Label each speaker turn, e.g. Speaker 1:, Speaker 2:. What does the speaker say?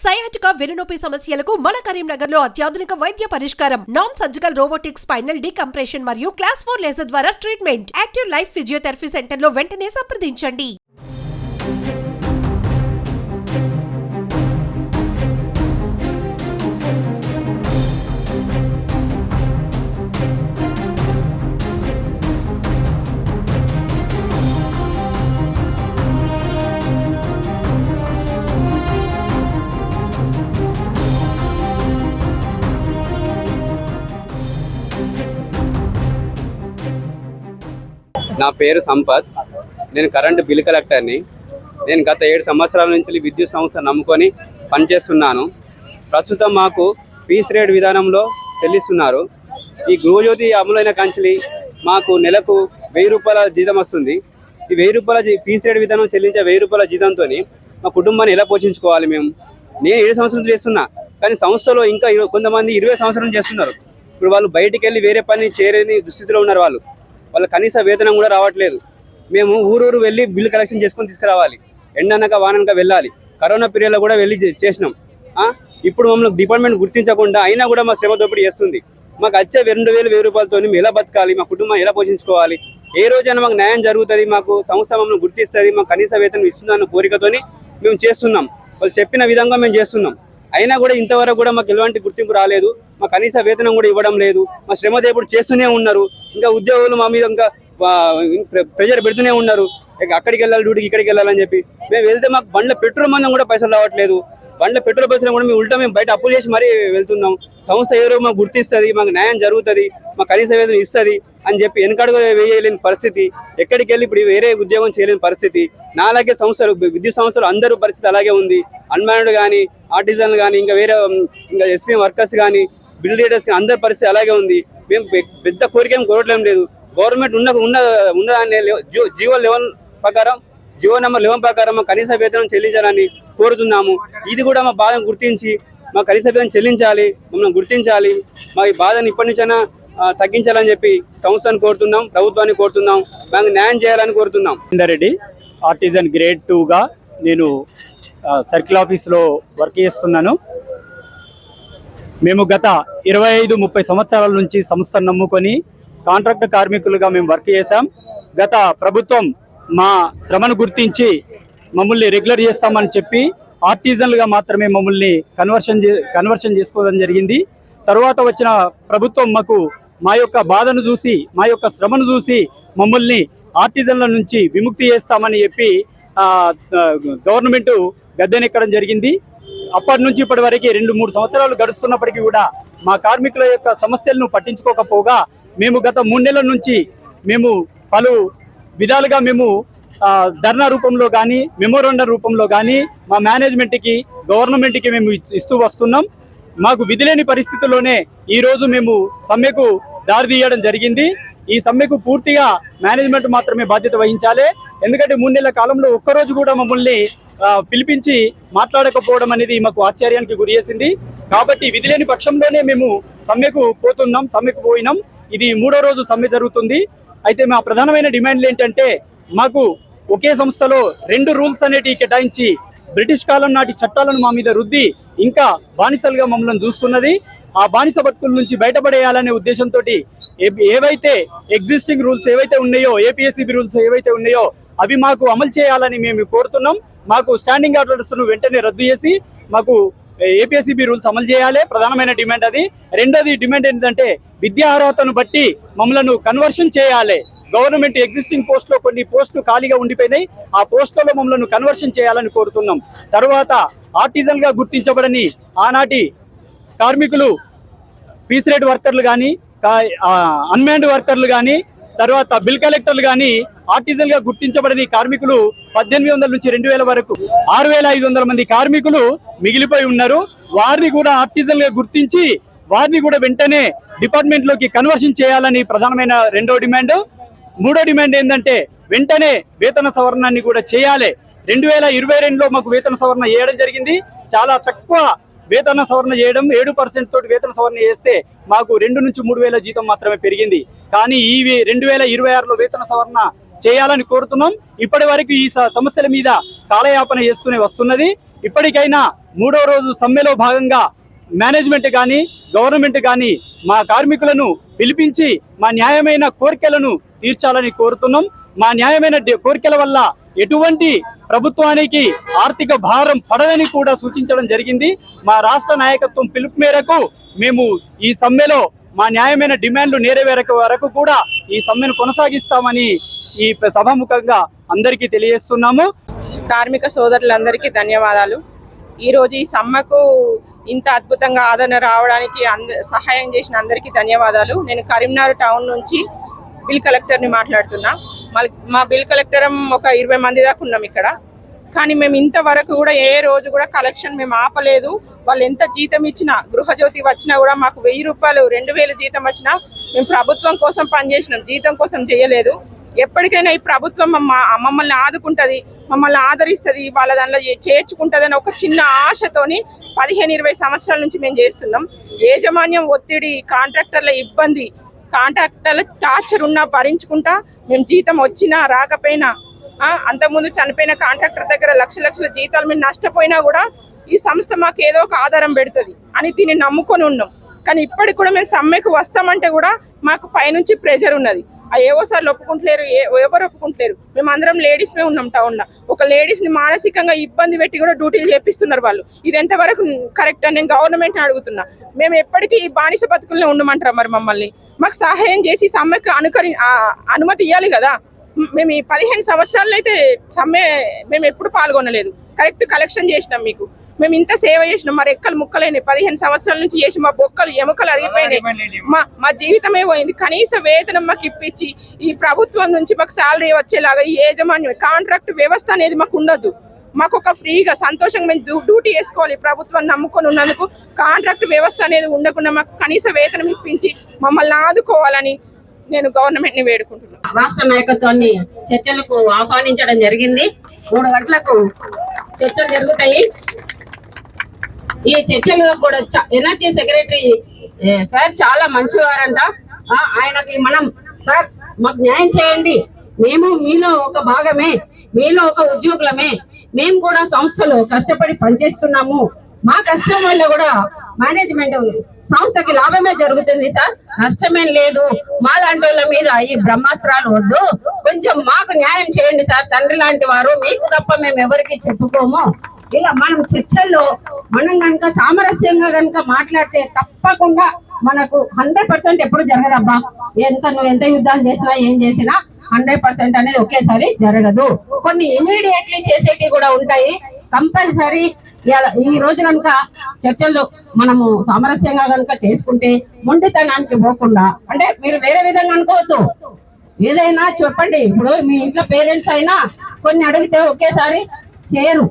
Speaker 1: Sciatica వెన్నునొప్పి సమస్యలకు మన కరీంనగర్ లో అత్యాధునిక వైద్య పరిష్కారం. Non surgical robotic spinal decompression మరియు క్లాస్ 4 లేజర్ ద్వారా treatment. Active life physiotherapy centre లో వెంటనే సంప్రదించండి.
Speaker 2: నా పేరు సంపత్. నేను కరెంట్ బిల్ కలెక్టర్ని. నేను గత 7 సంవత్సరాల నుంచి విద్యుత్ సంస్థ నమ్ముకొని పనిచేస్తున్నాను. ప్రస్తుతం మాకు పీస్ రేట్ విధానంలో చెల్లిస్తున్నారు. ఈ గృహజ్యోతి అమలైన కంచెలి మాకు నెలకు 1000 రూపాయల జీతం వస్తుంది. ఈ 1000 రూపాయల పీస్ రేట్ విధానం చెల్లించే 1000 రూపాయల జీతంతో మా కుటుంబాన్ని ఎలా పోషించుకోవాలి? నేను 7 సంవత్సరాలు చేస్తున్నా, కానీ సంస్థలో ఇంకా కొంతమంది 20 సంవత్సరాలు చేస్తున్నారు. ఇప్పుడు వాళ్ళు బయటికి వెళ్ళి వేరే పని చేరని దుస్థితిలో ఉన్నారు. వాళ్ళ కనీస వేతనం కూడా రావట్లేదు. మేము ఊరూరు వెళ్ళి బిల్ కలెక్షన్ చేసుకొని తీసుకురావాలి. ఎండనక వాననక వెళ్ళాలి. కరోనా పీరియడ్లో కూడా వెళ్ళి చేసినాం. ఇప్పుడు మమ్మల్ని డిపార్ట్మెంట్ గుర్తించకుండా అయినా కూడా మా శ్రమ దోపిడీ చేస్తుంది. మాకు వచ్చే 2000 రూపాయలతో మేము ఎలా బతకాలి? మా కుటుంబాన్ని ఎలా పోషించుకోవాలి? ఏ రోజైనా మాకు న్యాయం జరుగుతుంది, మాకు సంస్థ మమ్మల్ని గుర్తిస్తుంది, మాకు కనీస వేతనం ఇస్తుందన్న కోరికతోని మేము చేస్తున్నాం. వాళ్ళు చెప్పిన విధంగా మేము చేస్తున్నాం. అయినా కూడా ఇంతవరకు కూడా మాకు ఎలాంటి గుర్తింపు రాలేదు. మా కనీస వేతనం కూడా ఇవ్వడం లేదు. మా శ్రమ దోపిడీ చేస్తూనే ఉన్నారు. ఇంకా ఉద్యోగులు మా మీద ఇంకా ప్రెజర్ పెడుతూనే ఉన్నారు. అక్కడికి వెళ్ళాలి, డ్యూటీకి ఇక్కడికి వెళ్ళాలని చెప్పి. మేము వెళ్తే మాకు బండ్ల పెట్రోల్ మందం కూడా పైసలు రావట్లేదు. బండ్ల పెట్రోల్ పైసలు కూడా మేము బయట అప్పులు చేసి మరీ వెళ్తున్నాం. సంస్థ ఏదో మాకు గుర్తిస్తుంది, మాకు న్యాయం జరుగుతుంది, మాకు కనీస వేతనం ఇస్తుంది అని చెప్పి వెనకడుగు వేయలేని పరిస్థితి. ఎక్కడికి వెళ్ళి ఇప్పుడు వేరే ఉద్యోగం చేయలేని పరిస్థితి. నాలాగే సంస్థలు, విద్యుత్ సంస్థలు అందరూ పరిస్థితి అలాగే ఉంది. అన్మ్యాన్డ్ కానీ, ఆర్టిజన్లు కానీ, ఇంకా వేరే ఇంకా ఎస్పీఎం వర్కర్స్ కానీ, బిల్ రీడర్స్ కానీ అందరి పరిస్థితి అలాగే ఉంది. మేము పెద్ద కోరిక ఏం కోరట్లేం లేదు. గవర్నమెంట్ ఉన్నదాన్ని జీవో నెంబర్ 11 ప్రకారం కనీస వేతనం చెల్లించాలని కోరుతున్నాము. ఇది కూడా మా బాధను గుర్తించి మా కనీస వేతనం చెల్లించాలి, మమ్మల్ని గుర్తించాలి. మా ఈ బాధను ఇప్పటి నుంచైనా తగ్గించాలని చెప్పి సంస్థను కోరుతున్నాం, ప్రభుత్వాన్ని కోరుతున్నాం, మాకు న్యాయం చేయాలని కోరుతున్నాం.
Speaker 3: రెడ్డి ఆర్టిజన్ గ్రేడ్ 2గా నేను సర్కిల్ ఆఫీస్లో వర్క్ చేస్తున్నాను. మేము గత 25-30 సంవత్సరాల నుంచి సంస్థను నమ్ముకొని కాంట్రాక్ట్ కార్మికులుగా మేము వర్క్ చేశాం. గత ప్రభుత్వం మా శ్రమను గుర్తించి మమ్మల్ని రెగ్యులర్ చేస్తామని చెప్పి ఆర్టిజన్లుగా మాత్రమే మమ్మల్ని కన్వర్షన్ చేసుకోవడం జరిగింది. తర్వాత వచ్చిన ప్రభుత్వం మా యొక్క బాధను చూసి, మా యొక్క శ్రమను చూసి మమ్మల్ని ఆర్టిజన్ల నుంచి విముక్తి చేస్తామని చెప్పి గవర్నమెంట్ గద్దెనెక్కడం జరిగింది. అప్పటి నుంచి ఇప్పటి వరకు 2-3 సంవత్సరాలు గడుస్తున్నప్పటికీ కూడా మా కార్మికుల యొక్క సమస్యలను పట్టించుకోకపోగా మేము గత 3 నెలల నుంచి మేము పలు విధాలుగా మేము ధర్నా రూపంలో కానీ, మెమోరాండం రూపంలో కానీ మా మేనేజ్మెంట్కి, గవర్నమెంట్కి మేము ఇస్తూ వస్తున్నాం. మాకు విధిలేని పరిస్థితుల్లోనే ఈరోజు మేము సమ్మెకు దారి తీయడం జరిగింది. ఈ సమ్మెకు పూర్తిగా మేనేజ్మెంట్ మాత్రమే బాధ్యత వహించాలి. ఎందుకంటే 3 నెలల కాలంలో ఒక్కరోజు కూడా మమ్మల్ని పిలిపించి మాట్లాడకపోవడం అనేది మాకు ఆశ్చర్యానికి గురి చేసింది. కాబట్టి విధిలేని పక్షంలోనే మేము సమ్మెకు పోయినాం. ఇది 3వ రోజు సమ్మె జరుగుతుంది. అయితే మా ప్రధానమైన డిమాండ్లు ఏంటంటే, మాకు ఒకే సంస్థలో 2 రూల్స్ అనేటివి కేటాయించి బ్రిటిష్ కాలం నాటి చట్టాలను మా మీద రుద్ది ఇంకా బానిసలుగా మమ్మల్ని చూస్తున్నది. ఆ బానిస బతుకుల నుంచి బయటపడేయాలనే ఉద్దేశంతో ఏవైతే ఎగ్జిస్టింగ్ రూల్స్ ఏవైతే ఉన్నాయో, ఏపీఎస్సీబీ రూల్స్ ఏవైతే ఉన్నాయో అవి మాకు అమలు చేయాలని మేము కోరుతున్నాం. మాకు స్టాండింగ్ ఆర్డర్స్ను వెంటనే రద్దు చేసి మాకు ఏపీఎస్సీబీ రూల్స్ అమలు చేయాలి. ప్రధానమైన డిమాండ్ అది. రెండోది డిమాండ్ ఏంటంటే, విద్యా అర్హతను బట్టి మమ్మల్ని కన్వర్షన్ చేయాలి. గవర్నమెంట్ ఎగ్జిస్టింగ్ పోస్టులో కొన్ని పోస్టులు ఖాళీగా ఉండిపోయినాయి. ఆ పోస్టులలో మమ్మల్ని కన్వర్షన్ చేయాలని కోరుతున్నాం. తర్వాత ఆర్టిజన్గా గుర్తించబడని ఆనాటి కార్మికులు, పీస్ రేట్ వర్కర్లు కానీ, అన్మ్యాన్డ్ వర్కర్లు కానీ, తర్వాత బిల్ కలెక్టర్లు కానీ ఆర్టిజన్గా గుర్తించబడని కార్మికులు 1800 నుంచి 2000 వరకు 6500 మంది కార్మికులు మిగిలిపోయి ఉన్నారు. వారిని కూడా ఆర్టిజన్గా గుర్తించి వారిని కూడా వెంటనే డిపార్ట్మెంట్లోకి కన్వర్షన్ చేయాలని ప్రధానమైన రెండో డిమాండ్. మూడో డిమాండ్ ఏంటంటే, వెంటనే వేతన సవరణాన్ని కూడా చేయాలి. 2022లో మాకు వేతన సవరణ చేయడం జరిగింది. చాలా తక్కువ వేతన సవరణ చేయడం, 7% తోటి వేతన సవరణ చేస్తే మాకు 2 నుంచి 3 వేల జీతం మాత్రమే పెరిగింది. కానీ ఈ 2026లో వేతన సవరణ చేయాలని కోరుతున్నాం. ఇప్పటి వరకు ఈ సమస్యల మీద కాలయాపన చేస్తూనే వస్తున్నది. ఇప్పటికైనా 3వ రోజు సమ్మెలో భాగంగా మేనేజ్మెంట్ కానీ గవర్నమెంట్ కానీ మా కార్మికులను పిలిపించి మా న్యాయమైన కోరికలను తీర్చాలని కోరుతున్నాం. మా న్యాయమైన కోరికల వల్ల ఎటువంటి ప్రభుత్వానికి ఆర్థిక భారం పడదని కూడా సూచించడం జరిగింది. మా రాష్ట్ర నాయకత్వం పిలుపు మేరకు మేము ఈ సమ్మెలో మా న్యాయమైన డిమాండ్లు నెరవేరే వరకు కూడా ఈ సమ్మెను కొనసాగిస్తామని ఈ సభాముఖంగా అందరికీ తెలియజేస్తున్నాము.
Speaker 4: కార్మిక సోదరులందరికీ ధన్యవాదాలు. ఈరోజు ఈ సమ్మెకు ఇంత అద్భుతంగా ఆదరణ రావడానికి సహాయం చేసిన అందరికీ ధన్యవాదాలు. నేను కరీంనగర్ టౌన్ నుంచి బిల్ కలెక్టర్ని మాట్లాడుతున్నా. మా బిల్ కలెక్టర్ ఒక 20 మంది దాకా ఉన్నాం ఇక్కడ. కానీ మేము ఇంతవరకు కూడా ఏ రోజు కూడా కలెక్షన్ మేము ఆపలేదు. వాళ్ళు ఎంత జీతం ఇచ్చినా, గృహజ్యోతి వచ్చినా కూడా మాకు 1000 రూపాయలు 2000 జీతం వచ్చినా మేము ప్రభుత్వం కోసం పనిచేసినాం, జీతం కోసం చేయలేదు. ఎప్పటికైనా ఈ ప్రభుత్వం మమ్మల్ని ఆదుకుంటుంది, మమ్మల్ని ఆదరిస్తుంది, వాళ్ళ దానిలో చేర్చుకుంటుంది అని ఒక చిన్న ఆశతోని 15-20 సంవత్సరాల నుంచి మేము చేస్తున్నాం. యాజమాన్యం ఒత్తిడి, కాంట్రాక్టర్ల ఇబ్బంది, కాంట్రాక్టర్ల టార్చర్ ఉన్నా భరించుకుంటా మేము జీతం వచ్చినా రాకపోయినా, అంతకుముందు చనిపోయిన కాంట్రాక్టర్ దగ్గర లక్షల జీతాలు మేము నష్టపోయినా కూడా ఈ సంస్థ మాకు ఏదో ఒక ఆధారం పెడుతుంది అని దీన్ని నమ్ముకొని ఉన్నాం. కానీ ఇప్పటికి కూడా మేము సమ్మెకు వస్తామంటే కూడా మాకు పైనుంచి ప్రెజర్ ఉన్నది. ఏవో సార్లు ఒప్పుకుంటలేరు, ఎవరు ఒప్పుకుంటలేరు. మేము అందరం లేడీస్మే ఉన్నాం టౌన్లో. ఒక లేడీస్ని మానసికంగా ఇబ్బంది పెట్టి కూడా డ్యూటీలు చేపిస్తున్నారు వాళ్ళు. ఇది ఎంతవరకు కరెక్ట్ అని నేను గవర్నమెంట్ని అడుగుతున్నా. మేము ఎప్పటికీ ఈ బానిస బతుకుల్లో ఉండమంటారా మరి మమ్మల్ని? మాకు సహాయం చేసి సమ్మెకు అనుమతి ఇవ్వాలి కదా. మేము ఈ 15 సంవత్సరాల్లో అయితే సమ్మె మేము ఎప్పుడు పాల్గొనలేదు. కరెక్ట్ కలెక్షన్ చేసినాం మీకు. మేము ఇంత సేవ చేసినాం. మా రెక్కలు ముక్కలైనాయి. 15 సంవత్సరాల నుంచి చేసి మా బొక్కలు ఎముకలు అరిగిపోయినాయి. మా జీవితమే పోయింది. కనీస వేతనం మాకు ఇప్పించి ఈ ప్రభుత్వం నుంచి మాకు శాలరీ వచ్చేలాగా ఈ యాజమాన్యం కాంట్రాక్ట్ వ్యవస్థ అనేది మాకు ఉండదు. మాకు ఒక ఫ్రీగా సంతోషంగా మేము డ్యూటీ చేసుకోవాలి. ప్రభుత్వాన్ని నమ్ముకొని ఉన్నందుకు కాంట్రాక్ట్ వ్యవస్థ అనేది ఉండకుండా మాకు కనీస వేతనం ఇప్పించి మమ్మల్ని ఆదుకోవాలని నేను గవర్నమెంట్ ని వేడుకుంటున్నాను.
Speaker 5: రాష్ట్ర నాయకత్వాన్ని చర్చలకు ఆహ్వానించడం జరిగింది. 3 గంటలకు చర్చలు జరుగుతాయి. ఈ చర్చలు కూడా ఎనర్జీ సెక్రటరీ సార్ చాలా మంచివారంట. ఆయనకి మనం సార్ మాకు న్యాయం చేయండి, మేము మీలో ఒక భాగమే, మీలో ఒక ఉద్యోగులమే, మేము కూడా సంస్థలో కష్టపడి పనిచేస్తున్నాము, మా కష్టం వల్ల కూడా మేనేజ్మెంట్ సంస్థకి లాభమే జరుగుతుంది సార్, నష్టమేం లేదు. మా లాంటి వాళ్ళ మీద ఈ బ్రహ్మాస్త్రాలు వద్దు, కొంచెం మాకు న్యాయం చేయండి సార్, తండ్రి లాంటి వారు, మీకు తప్ప మేము ఎవరికి చెప్పుకోము. ఇలా మనం చర్చల్లో మనం కనుక సామరస్యంగా కనుక మాట్లాడితే తప్పకుండా మనకు 100% ఎప్పుడు జరగదబ్బా. నువ్వు ఎంత యుద్ధాలు చేసినా ఏం చేసినా 100% అనేది ఒకేసారి జరగదు. కొన్ని ఇమీడియట్లీ చేసేటివి కూడా ఉంటాయి. కంపల్సరీ ఈ రోజు కనుక చర్చల్లో మనము సామరస్యంగా కనుక చేసుకుంటే మొండితనానికి పోకుండా, అంటే మీరు వేరే విధంగా అనుకోవద్దు, ఏదైనా చెప్పండి. ఇప్పుడు మీ ఇంట్లో పేరెంట్స్ అయినా కొన్ని అడిగితే ఒకేసారి చేయరు.